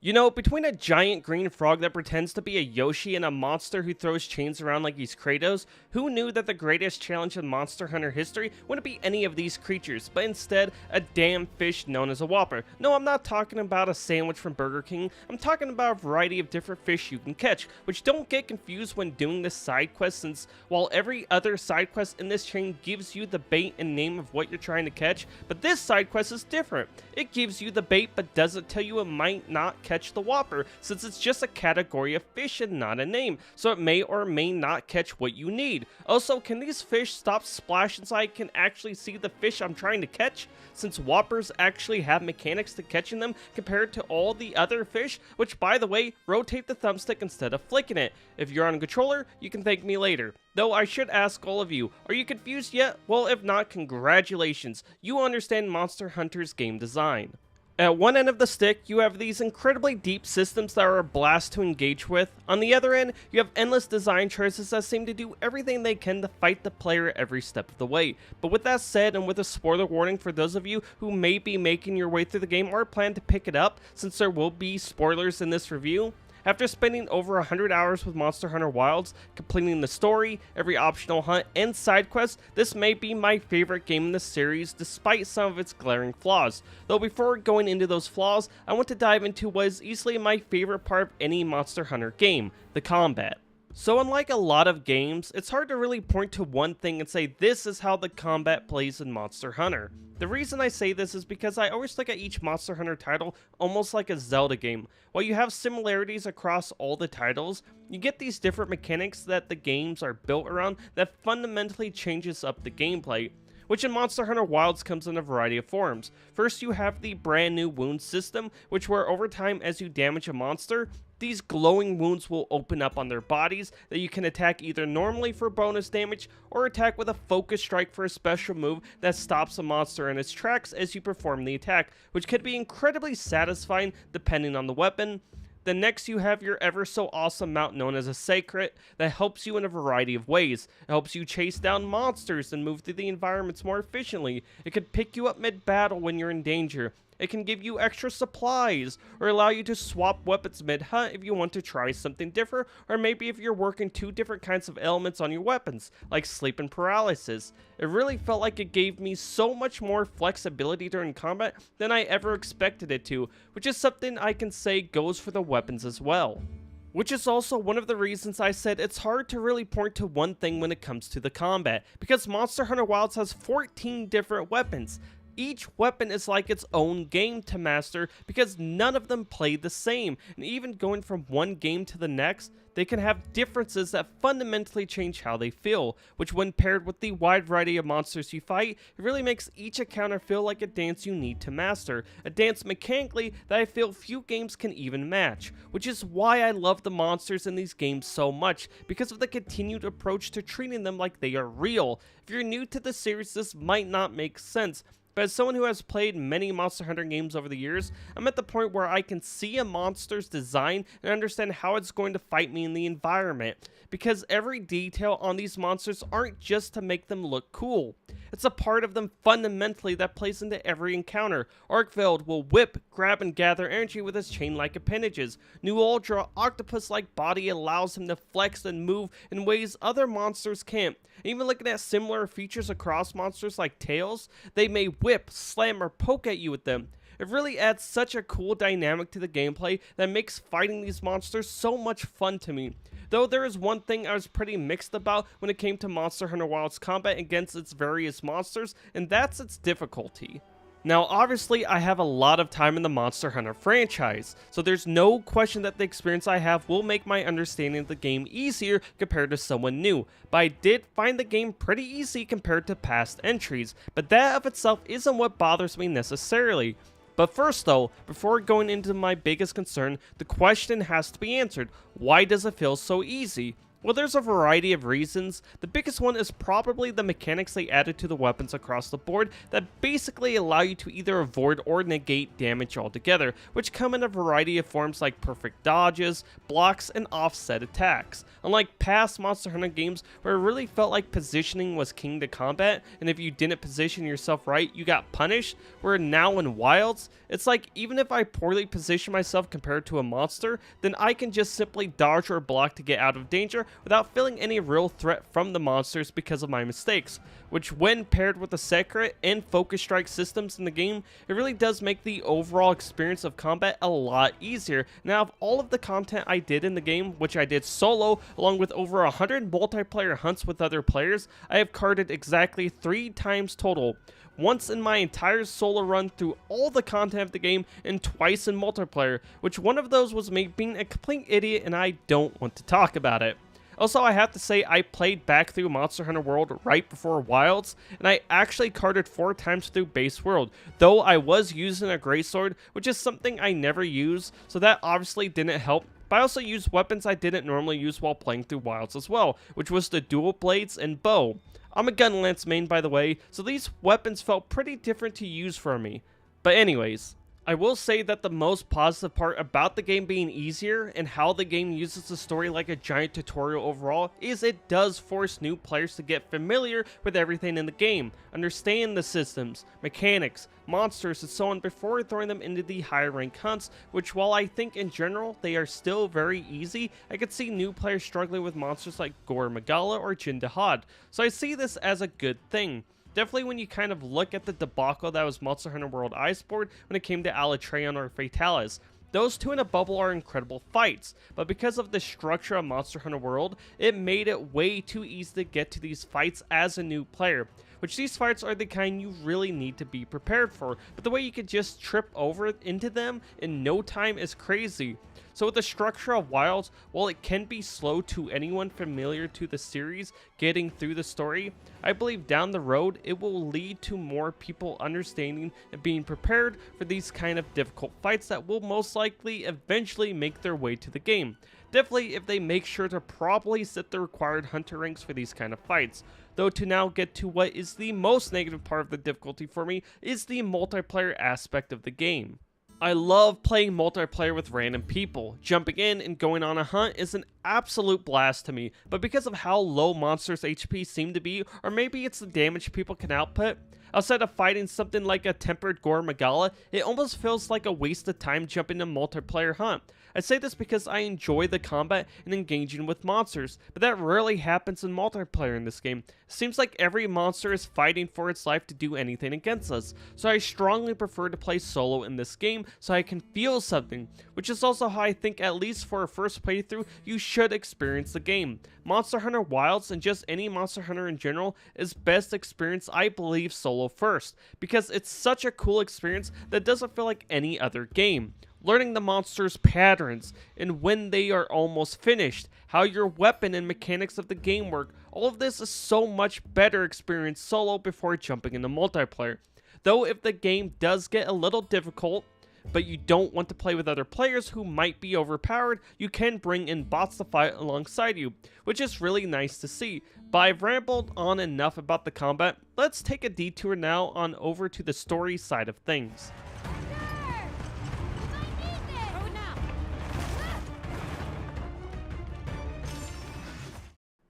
You know, between a giant green frog that pretends to be a Yoshi and a monster who throws chains around like he's Kratos, who knew that the greatest challenge in Monster Hunter history wouldn't be any of these creatures, but instead a damn fish known as a Whopper? No, I'm not talking about a sandwich from Burger King, I'm talking about a variety of different fish you can catch, which don't get confused when doing this side quest, since while every other side quest in this chain gives you the bait and name of what you're trying to catch, but this side quest is different. It gives you the bait but doesn't tell you it might not catch the Whopper, since it's just a category of fish and not a name, so it may or may not catch what you need. Also, can these fish stop splashing so I can actually see the fish I'm trying to catch, since Whoppers actually have mechanics to catching them compared to all the other fish, which by the way, rotate the thumbstick instead of flicking it. If you're on a controller, you can thank me later. Though I should ask all of you, are you confused yet? Well, if not, congratulations, you understand Monster Hunter's game design. At one end of the stick, you have these incredibly deep systems that are a blast to engage with. On the other end, you have endless design choices that seem to do everything they can to fight the player every step of the way. But with that said, and with a spoiler warning for those of you who may be making your way through the game or plan to pick it up, since there will be spoilers in this review, after spending over 100 hours with Monster Hunter Wilds, completing the story, every optional hunt, and side quest, this may be my favorite game in the series despite some of its glaring flaws. Though before going into those flaws, I want to dive into what is easily my favorite part of any Monster Hunter game, the combat. So unlike a lot of games, it's hard to really point to one thing and say this is how the combat plays in Monster Hunter. The reason I say this is because I always look at each Monster Hunter title almost like a Zelda game. While you have similarities across all the titles, you get these different mechanics that the games are built around that fundamentally changes up the gameplay, which in Monster Hunter Wilds comes in a variety of forms. First, you have the brand new wound system, which where over time as you damage a monster, these glowing wounds will open up on their bodies that you can attack either normally for bonus damage or attack with a focus strike for a special move that stops a monster in its tracks as you perform the attack, which could be incredibly satisfying depending on the weapon. Then next you have your ever so awesome mount known as a Seikret that helps you in a variety of ways. It helps you chase down monsters and move through the environments more efficiently. It could pick you up mid-battle when you're in danger. It can give you extra supplies, or allow you to swap weapons mid-hunt if you want to try something different, or maybe if you're working two different kinds of elements on your weapons, like sleep and paralysis. It really felt like it gave me so much more flexibility during combat than I ever expected it to, which is something I can say goes for the weapons as well. Which is also one of the reasons I said it's hard to really point to one thing when it comes to the combat, because Monster Hunter Wilds has 14 different weapons. Each weapon is like its own game to master because none of them play the same, and even going from one game to the next, they can have differences that fundamentally change how they feel, which when paired with the wide variety of monsters you fight, it really makes each encounter feel like a dance you need to master, a dance mechanically that I feel few games can even match, which is why I love the monsters in these games so much, because of the continued approach to treating them like they are real. If you're new to the series, this might not make sense, but as someone who has played many Monster Hunter games over the years, I'm at the point where I can see a monster's design and understand how it's going to fight me in the environment, because every detail on these monsters aren't just to make them look cool. It's a part of them fundamentally that plays into every encounter. Arkveld will whip, grab, and gather energy with his chain-like appendages. New Ultra octopus-like body allows him to flex and move in ways other monsters can't. Even looking at similar features across monsters like Tails, they may whip, slam, or poke at you with them. It really adds such a cool dynamic to the gameplay that makes fighting these monsters so much fun to me. Though there is one thing I was pretty mixed about when it came to Monster Hunter Wilds combat against its various monsters, and that's its difficulty. Now obviously I have a lot of time in the Monster Hunter franchise, so there's no question that the experience I have will make my understanding of the game easier compared to someone new, but I did find the game pretty easy compared to past entries, but that of itself isn't what bothers me necessarily. But first though, before going into my biggest concern, the question has to be answered: why does it feel so easy? Well, there's a variety of reasons. The biggest one is probably the mechanics they added to the weapons across the board that basically allow you to either avoid or negate damage altogether, which come in a variety of forms like perfect dodges, blocks, and offset attacks. Unlike past Monster Hunter games where it really felt like positioning was king to combat, and if you didn't position yourself right, you got punished, where now in Wilds, it's like even if I poorly position myself compared to a monster, then I can just simply dodge or block to get out of danger without feeling any real threat from the monsters because of my mistakes, which when paired with the Seikret and Focus Strike systems in the game, it really does make the overall experience of combat a lot easier. Now, of all of the content I did in the game, which I did solo, along with over 100 multiplayer hunts with other players, I have carded exactly 3 times total. Once in my entire solo run through all the content of the game, and twice in multiplayer, which one of those was me being a complete idiot and I don't want to talk about it. Also, I have to say, I played back through Monster Hunter World right before Wilds, and I actually carded 4 times through Base World, though I was using a greatsword, which is something I never use, so that obviously didn't help. But I also used weapons I didn't normally use while playing through Wilds as well, which was the dual blades and bow. I'm a gun lance main, by the way, so these weapons felt pretty different to use for me. But anyways, I will say that the most positive part about the game being easier and how the game uses the story like a giant tutorial overall is it does force new players to get familiar with everything in the game, understand the systems, mechanics, monsters, and so on before throwing them into the higher rank hunts, which while I think in general they are still very easy, I could see new players struggling with monsters like Gore Magala or Jindahad, so I see this as a good thing. Definitely when you kind of look at the debacle that was Monster Hunter World Iceport when it came to Alatreon or Fatalis. Those two in a bubble are incredible fights, but because of the structure of Monster Hunter World, it made it way too easy to get to these fights as a new player, which these fights are the kind you really need to be prepared for, but the way you could just trip over into them in no time is crazy. So with the structure of Wilds, while it can be slow to anyone familiar to the series getting through the story, I believe down the road it will lead to more people understanding and being prepared for these kind of difficult fights that will most likely eventually make their way to the game. Definitely if they make sure to properly set the required hunter ranks for these kind of fights. Though to now get to what is the most negative part of the difficulty for me is the multiplayer aspect of the game. I love playing multiplayer with random people. Jumping in and going on a hunt is an absolute blast to me, but because of how low monsters' HP seem to be, or maybe it's the damage people can output, outside of fighting something like a tempered Gore Magala, it almost feels like a waste of time jumping in a multiplayer hunt. I say this because I enjoy the combat and engaging with monsters, but that rarely happens in multiplayer in this game. It seems like every monster is fighting for its life to do anything against us, so I strongly prefer to play solo in this game so I can feel something, which is also how I think at least for a first playthrough you should experience the game. Monster Hunter Wilds and just any Monster Hunter in general is best experienced I believe solo first, because it's such a cool experience that doesn't feel like any other game. Learning the monsters' patterns, and when they are almost finished, how your weapon and mechanics of the game work, all of this is so much better experienced solo before jumping into multiplayer. Though if the game does get a little difficult, but you don't want to play with other players who might be overpowered, you can bring in bots to fight alongside you, which is really nice to see. But I've rambled on enough about the combat, let's take a detour now on over to the story side of things.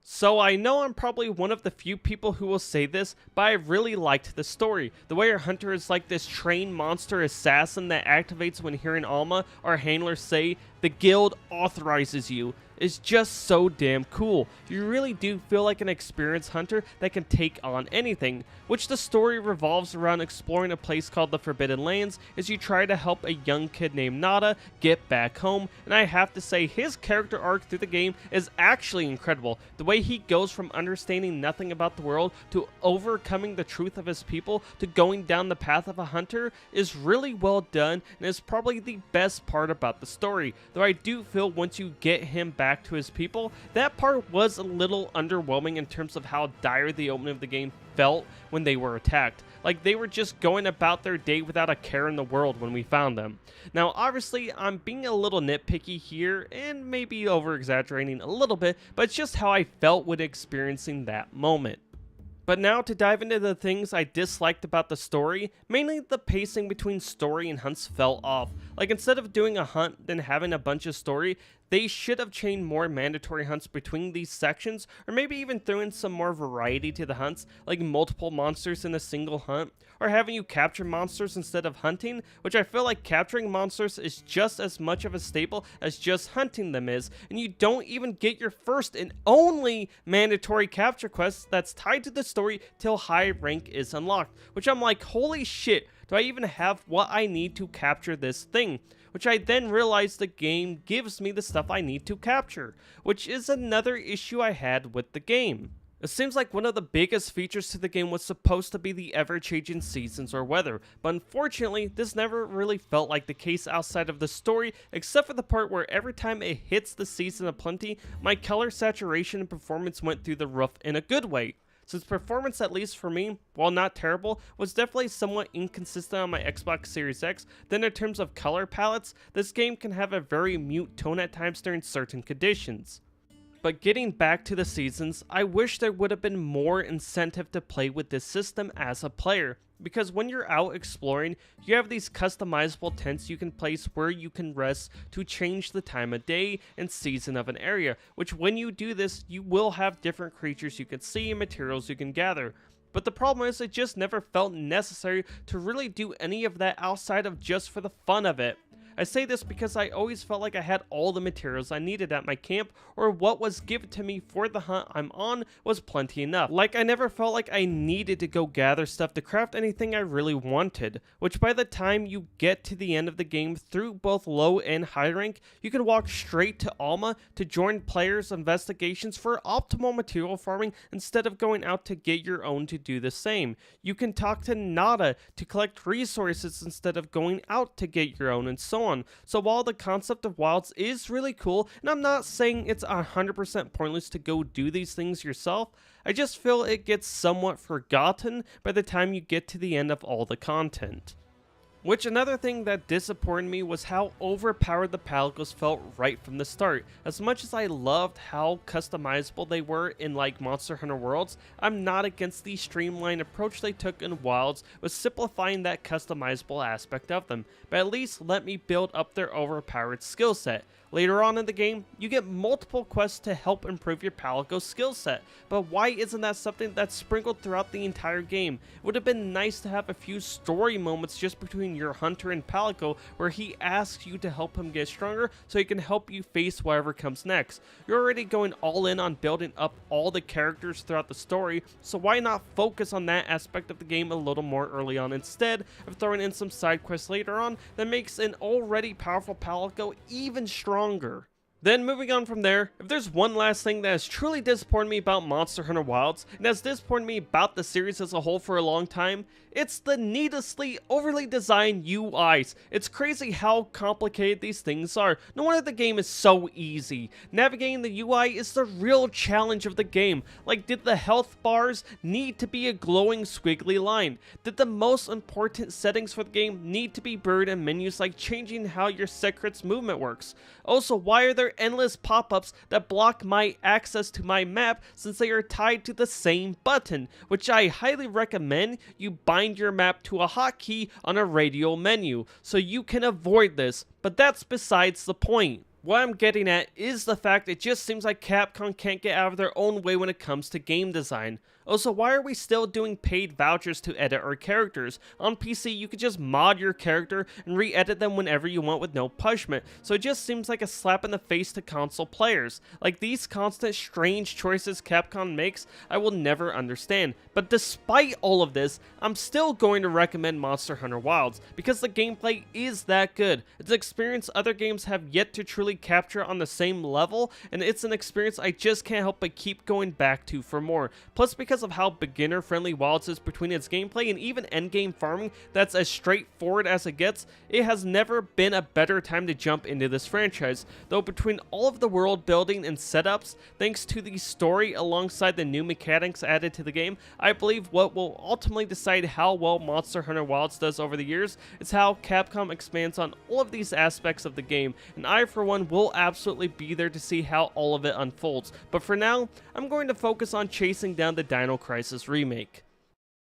So I know I'm probably one of the few people who will say this, but I really liked the story. The way our hunter is like this trained monster assassin that activates when hearing Alma, our handler, say, "The guild authorizes you," is just so damn cool. You really do feel like an experienced hunter that can take on anything, which the story revolves around exploring a place called the Forbidden Lands as you try to help a young kid named Nada get back home, and I have to say his character arc through the game is actually incredible. The way he goes from understanding nothing about the world to overcoming the truth of his people to going down the path of a hunter is really well done and is probably the best part about the story, though I do feel once you get him back back to his people, that part was a little underwhelming in terms of how dire the opening of the game felt when they were attacked. Like they were just going about their day without a care in the world when we found them. Now obviously I'm being a little nitpicky here and maybe over exaggerating a little bit, but it's just how I felt when experiencing that moment. But now to dive into the things I disliked about the story, mainly the pacing between story and hunts fell off. Like instead of doing a hunt then having a bunch of story, they should have chained more mandatory hunts between these sections, or maybe even throw in some more variety to the hunts, like multiple monsters in a single hunt, or having you capture monsters instead of hunting, which I feel like capturing monsters is just as much of a staple as just hunting them is, and you don't even get your first and only mandatory capture quest that's tied to the story till high rank is unlocked, which I'm like, holy shit, do I even have what I need to capture this thing? Which I then realized the game gives me the stuff I need to capture, which is another issue I had with the game. It seems like one of the biggest features to the game was supposed to be the ever-changing seasons or weather, but unfortunately this never really felt like the case outside of the story, except for the part where every time it hits the season of plenty, my color saturation and performance went through the roof in a good way. Since performance, at least for me, while not terrible, was definitely somewhat inconsistent on my Xbox Series X, then in terms of color palettes, this game can have a very mute tone at times during certain conditions. But getting back to the seasons, I wish there would have been more incentive to play with this system as a player. Because when you're out exploring, you have these customizable tents you can place where you can rest to change the time of day and season of an area, which when you do this, you will have different creatures you can see and materials you can gather. But the problem is it just never felt necessary to really do any of that outside of just for the fun of it. I say this because I always felt like I had all the materials I needed at my camp, or what was given to me for the hunt I'm on was plenty enough. Like I never felt like I needed to go gather stuff to craft anything I really wanted, which by the time you get to the end of the game through both low and high rank, you can walk straight to Alma to join players' investigations for optimal material farming instead of going out to get your own to do the same. You can talk to Nada to collect resources instead of going out to get your own, and so on. So while the concept of wilds is really cool, and I'm not saying it's 100% pointless to go do these things yourself, I just feel it gets somewhat forgotten by the time you get to the end of all the content. Which another thing that disappointed me was how overpowered the Palicos felt right from the start. As much as I loved how customizable they were in like Monster Hunter Worlds, I'm not against the streamlined approach they took in Wilds with simplifying that customizable aspect of them, but at least let me build up their overpowered skill set. Later on in the game, you get multiple quests to help improve your Palico skill set, but why isn't that something that's sprinkled throughout the entire game? It would have been nice to have a few story moments just between your hunter and Palico where he asks you to help him get stronger so he can help you face whatever comes next. You're already going all in on building up all the characters throughout the story, so why not focus on that aspect of the game a little more early on instead of throwing in some side quests later on that makes an already powerful Palico even stronger. Then moving on from there, if there's one last thing that has truly disappointed me about Monster Hunter Wilds, and has disappointed me about the series as a whole for a long time, it's the needlessly overly designed UIs. It's crazy how complicated these things are. No wonder the game is so easy. Navigating the UI is the real challenge of the game. Like, did the health bars need to be a glowing squiggly line? Did the most important settings for the game need to be buried in menus like changing how your Seikret's movement works? Also, why are there endless pop-ups that block my access to my map since they are tied to the same button, which I highly recommend you bind your map to a hotkey on a radial menu so you can avoid this, but that's besides the point. What I'm getting at is the fact it just seems like Capcom can't get out of their own way when it comes to game design. Also, why are we still doing paid vouchers to edit our characters? On PC, you could just mod your character and re-edit them whenever you want with no punishment, so it just seems like a slap in the face to console players. Like, these constant strange choices Capcom makes, I will never understand. But despite all of this, I'm still going to recommend Monster Hunter Wilds, because the gameplay is that good. It's an experience other games have yet to truly capture on the same level, and it's an experience I just can't help but keep going back to for more. Plus, because because of how beginner-friendly Wilds is between its gameplay and even endgame farming that's as straightforward as it gets, it has never been a better time to jump into this franchise. Though between all of the world building and setups, thanks to the story alongside the new mechanics added to the game, I believe what will ultimately decide how well Monster Hunter Wilds does over the years is how Capcom expands on all of these aspects of the game, and I for one will absolutely be there to see how all of it unfolds. But for now, I'm going to focus on chasing down the Dino Crisis remake.